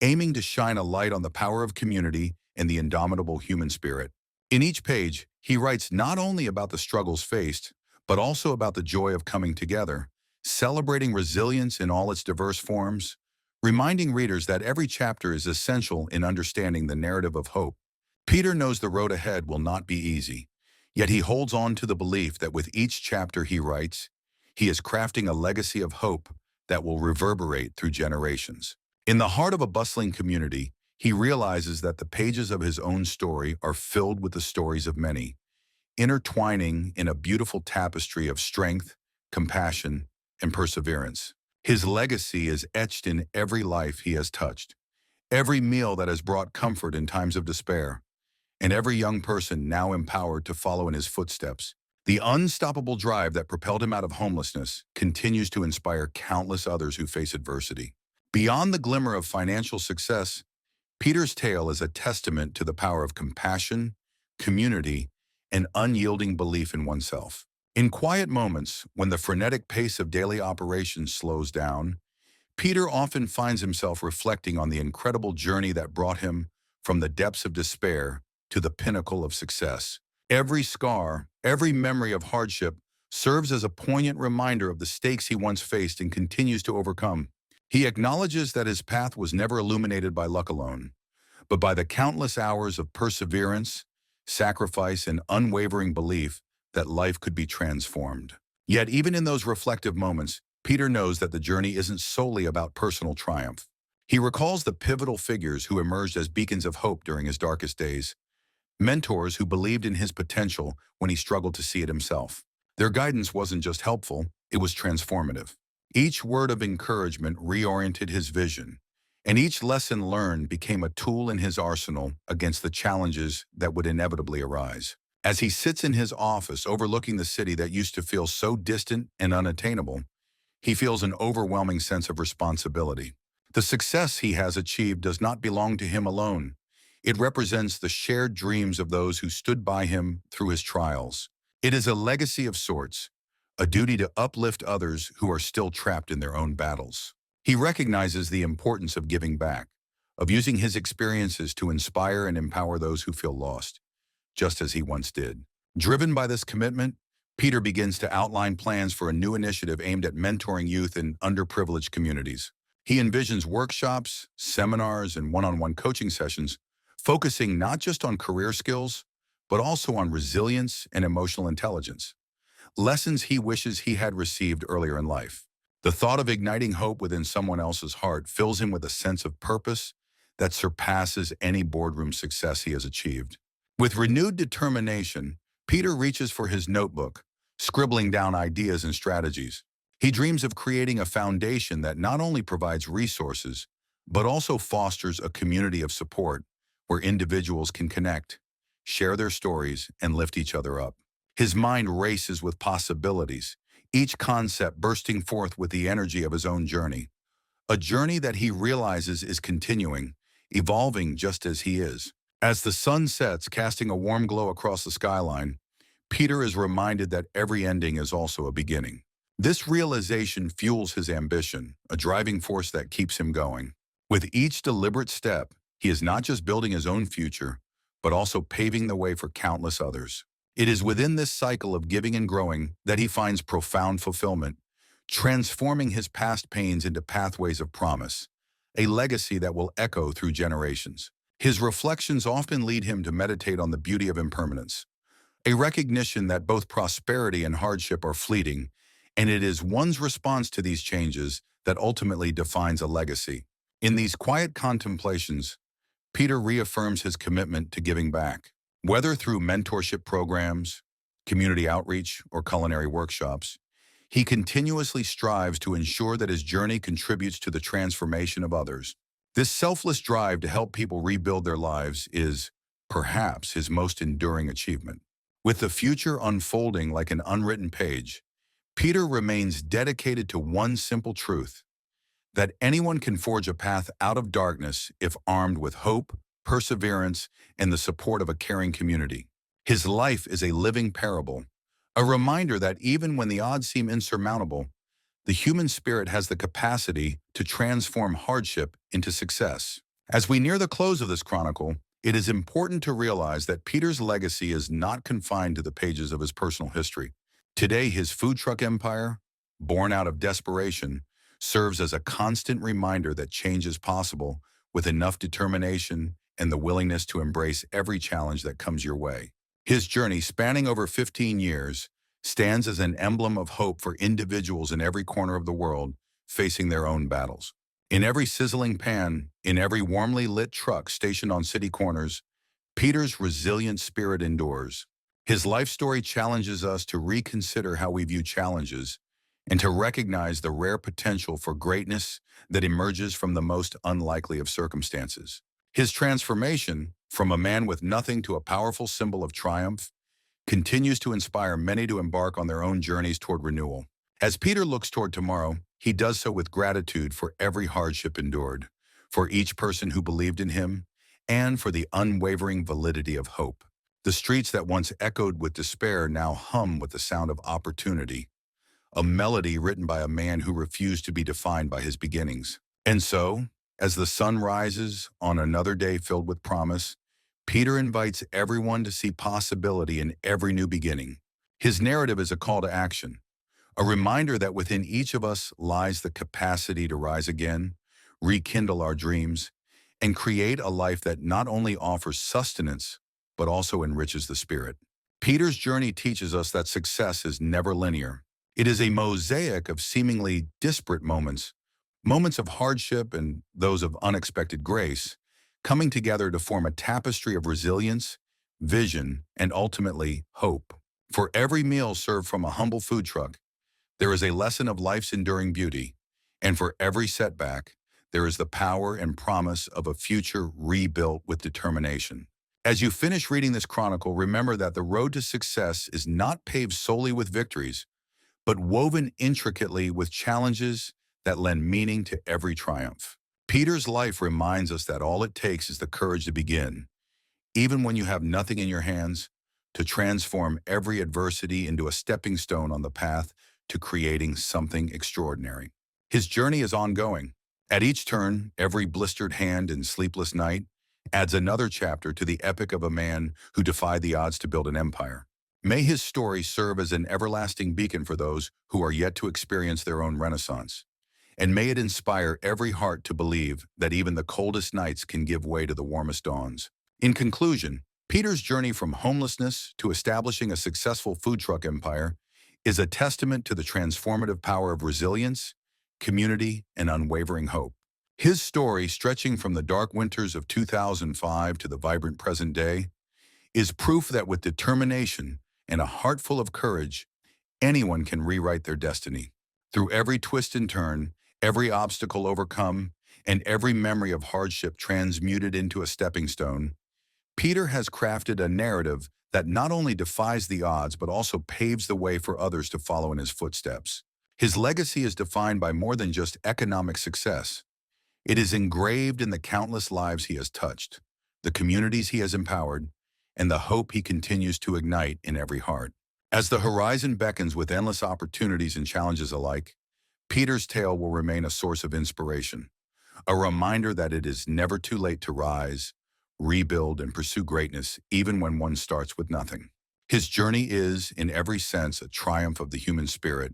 Speaker 1: aiming to shine a light on the power of community and the indomitable human spirit. In each page, he writes not only about the struggles faced, but also about the joy of coming together, celebrating resilience in all its diverse forms, reminding readers that every chapter is essential in understanding the narrative of hope. Peter knows the road ahead will not be easy, yet he holds on to the belief that with each chapter he writes, he is crafting a legacy of hope that will reverberate through generations. In the heart of a bustling community, he realizes that the pages of his own story are filled with the stories of many, intertwining in a beautiful tapestry of strength, compassion, and perseverance. His legacy is etched in every life he has touched, every meal that has brought comfort in times of despair, and every young person now empowered to follow in his footsteps. The unstoppable drive that propelled him out of homelessness continues to inspire countless others who face adversity. Beyond the glimmer of financial success, Peter's tale is a testament to the power of compassion, community, and unyielding belief in oneself. In quiet moments, when the frenetic pace of daily operations slows down, Peter often finds himself reflecting on the incredible journey that brought him from the depths of despair to the pinnacle of success. Every scar, every memory of hardship serves as a poignant reminder of the stakes he once faced and continues to overcome. He acknowledges that his path was never illuminated by luck alone, but by the countless hours of perseverance, sacrifice, and unwavering belief that life could be transformed. Yet even in those reflective moments, Peter knows that the journey isn't solely about personal triumph. He recalls the pivotal figures who emerged as beacons of hope during his darkest days, mentors who believed in his potential when he struggled to see it himself. Their guidance wasn't just helpful, it was transformative. Each word of encouragement reoriented his vision, and each lesson learned became a tool in his arsenal against the challenges that would inevitably arise. As he sits in his office overlooking the city that used to feel so distant and unattainable, he feels an overwhelming sense of responsibility. The success he has achieved does not belong to him alone. It represents the shared dreams of those who stood by him through his trials. It is a legacy of sorts, a duty to uplift others who are still trapped in their own battles. He recognizes the importance of giving back, of using his experiences to inspire and empower those who feel lost, just as he once did. Driven by this commitment, Peter begins to outline plans for a new initiative aimed at mentoring youth in underprivileged communities. He envisions workshops, seminars, and one-on-one coaching sessions, focusing not just on career skills, but also on resilience and emotional intelligence, lessons he wishes he had received earlier in life. The thought of igniting hope within someone else's heart fills him with a sense of purpose that surpasses any boardroom success he has achieved. With renewed determination, Peter reaches for his notebook, scribbling down ideas and strategies. He dreams of creating a foundation that not only provides resources, but also fosters a community of support where individuals can connect, share their stories, and lift each other up. His mind races with possibilities, each concept bursting forth with the energy of his own journey, a journey that he realizes is continuing, evolving just as he is. As the sun sets, casting a warm glow across the skyline, Peter is reminded that every ending is also a beginning. This realization fuels his ambition, a driving force that keeps him going. With each deliberate step, he is not just building his own future, but also paving the way for countless others. It is within this cycle of giving and growing that he finds profound fulfillment, transforming his past pains into pathways of promise, a legacy that will echo through generations. His reflections often lead him to meditate on the beauty of impermanence, a recognition that both prosperity and hardship are fleeting, and it is one's response to these changes that ultimately defines a legacy. In these quiet contemplations, Peter reaffirms his commitment to giving back. Whether through mentorship programs, community outreach, or culinary workshops, he continuously strives to ensure that his journey contributes to the transformation of others. This selfless drive to help people rebuild their lives is, perhaps, his most enduring achievement. With the future unfolding like an unwritten page, Peter remains dedicated to one simple truth: that anyone can forge a path out of darkness if armed with hope, perseverance, and the support of a caring community. His life is a living parable, a reminder that even when the odds seem insurmountable, the human spirit has the capacity to transform hardship into success. As we near the close of this chronicle, it is important to realize that Peter's legacy is not confined to the pages of his personal history. Today, his food truck empire, born out of desperation, serves as a constant reminder that change is possible with enough determination and the willingness to embrace every challenge that comes your way. His journey, spanning over 15 years, stands as an emblem of hope for individuals in every corner of the world facing their own battles. In every sizzling pan, in every warmly lit truck stationed on city corners, Peter's resilient spirit endures. His life story challenges us to reconsider how we view challenges and to recognize the rare potential for greatness that emerges from the most unlikely of circumstances. His transformation, from a man with nothing to a powerful symbol of triumph, continues to inspire many to embark on their own journeys toward renewal. As Peter looks toward tomorrow, he does so with gratitude for every hardship endured, for each person who believed in him, and for the unwavering validity of hope. The streets that once echoed with despair now hum with the sound of opportunity, a melody written by a man who refused to be defined by his beginnings. And so, as the sun rises on another day filled with promise, Peter invites everyone to see possibility in every new beginning. His narrative is a call to action, a reminder that within each of us lies the capacity to rise again, rekindle our dreams, and create a life that not only offers sustenance, but also enriches the spirit. Peter's journey teaches us that success is never linear. It is a mosaic of seemingly disparate moments, moments of hardship and those of unexpected grace, coming together to form a tapestry of resilience, vision, and ultimately hope. For every meal served from a humble food truck, there is a lesson of life's enduring beauty, and for every setback, there is the power and promise of a future rebuilt with determination. As you finish reading this chronicle, remember that the road to success is not paved solely with victories, but woven intricately with challenges that lend meaning to every triumph. Peter's life reminds us that all it takes is the courage to begin, even when you have nothing in your hands, to transform every adversity into a stepping stone on the path to creating something extraordinary. His journey is ongoing. At each turn, every blistered hand and sleepless night adds another chapter to the epic of a man who defied the odds to build an empire. May his story serve as an everlasting beacon for those who are yet to experience their own renaissance. And may it inspire every heart to believe that even the coldest nights can give way to the warmest dawns. In conclusion, Peter's journey from homelessness to establishing a successful food truck empire is a testament to the transformative power of resilience, community, and unwavering hope. His story, stretching from the dark winters of 2005 to the vibrant present day, is proof that with determination and a heart full of courage, anyone can rewrite their destiny. Through every twist and turn, every obstacle overcome, and every memory of hardship transmuted into a stepping stone, Peter has crafted a narrative that not only defies the odds but also paves the way for others to follow in his footsteps. His legacy is defined by more than just economic success. It is engraved in the countless lives he has touched, the communities he has empowered, and the hope he continues to ignite in every heart. As the horizon beckons with endless opportunities and challenges alike, Peter's tale will remain a source of inspiration, a reminder that it is never too late to rise, rebuild, and pursue greatness even when one starts with nothing. His journey is, in every sense, a triumph of the human spirit,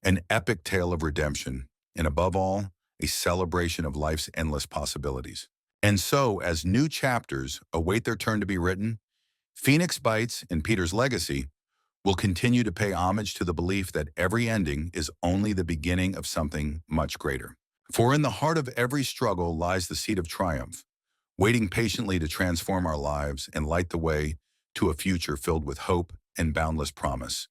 Speaker 1: an epic tale of redemption, and above all, a celebration of life's endless possibilities. And so, as new chapters await their turn to be written, Phoenix Bites and Peter's legacy will continue to pay homage to the belief that every ending is only the beginning of something much greater. For in the heart of every struggle lies the seed of triumph, waiting patiently to transform our lives and light the way to a future filled with hope and boundless promise.